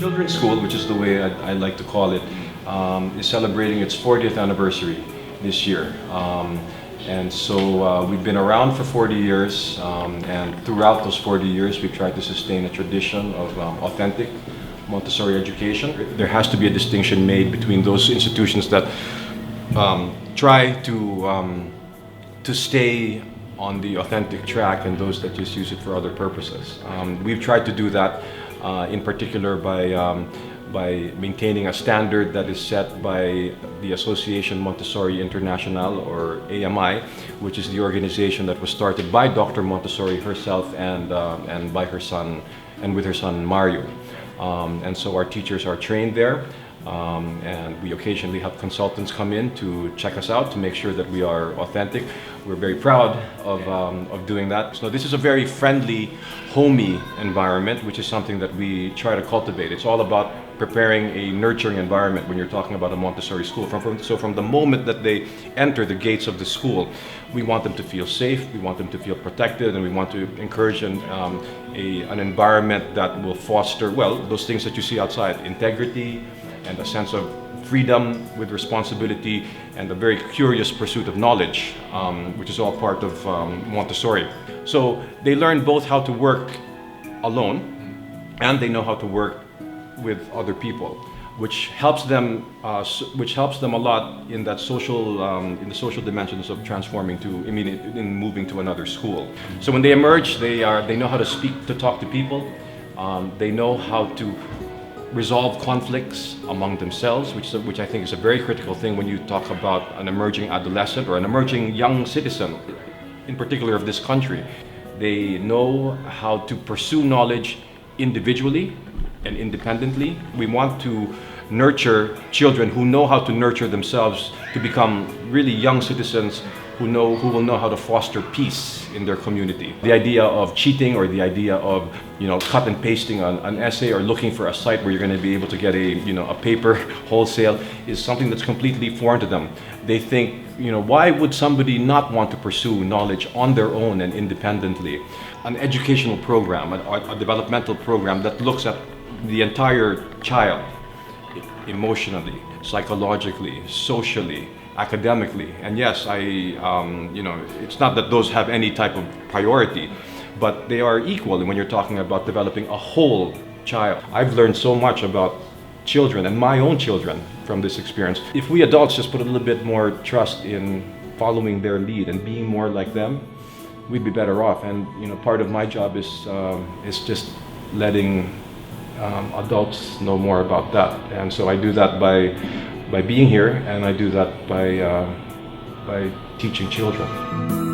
Children's School, which is the way I like to call it, is celebrating its 40th anniversary this year. And so we've been around for 40 years, and throughout those 40 years we've tried to sustain a tradition of authentic Montessori education. There has to be a distinction made between those institutions that try to stay on the authentic track and those that just use it for other purposes. We've tried to do that in particular by maintaining a standard that is set by the Association Montessori International, or AMI, which is the organization that was started by Dr. Montessori herself and by her son, and with her son Mario. And so our teachers are trained there, and we occasionally have consultants come in to check us out to make sure that we are authentic. We're very proud of doing that. So this is a very friendly, homey environment, which is something that we try to cultivate. It's all about preparing a nurturing environment when you're talking about a Montessori school. So from the moment that they enter the gates of the school, we want them to feel safe, we want them to feel protected, and we want to encourage an environment that will foster, well, those things that you see outside: integrity and a sense of freedom with responsibility and a very curious pursuit of knowledge, which is all part of Montessori. So they learn both how to work alone and they know how to work with other people, which helps them a lot in that social in the social dimensions of transforming in moving to another school. So when they emerge, they know how to talk to people. They know how to resolve conflicts among themselves, which I think is a very critical thing when you talk about an emerging adolescent or an emerging young citizen, in particular of this country. They know how to pursue knowledge individually and independently. We want to nurture children who know how to nurture themselves to become really young citizens who will know how to foster peace in their community. The idea of cheating, or the idea of cut and pasting an essay, or looking for a site where you're going to be able to get a paper wholesale, is something that's completely foreign to them. They think, why would somebody not want to pursue knowledge on their own and independently? An educational program, a developmental program that looks at the entire child, emotionally, psychologically, socially, academically. And yes, it's not that those have any type of priority, but they are equal when you're talking about developing a whole child. I've learned so much about children and my own children from this experience. If we adults just put a little bit more trust in following their lead and being more like them, we'd be better off. And part of my job is just letting adults know more about that. And so I do that by being here, and I do that by teaching children.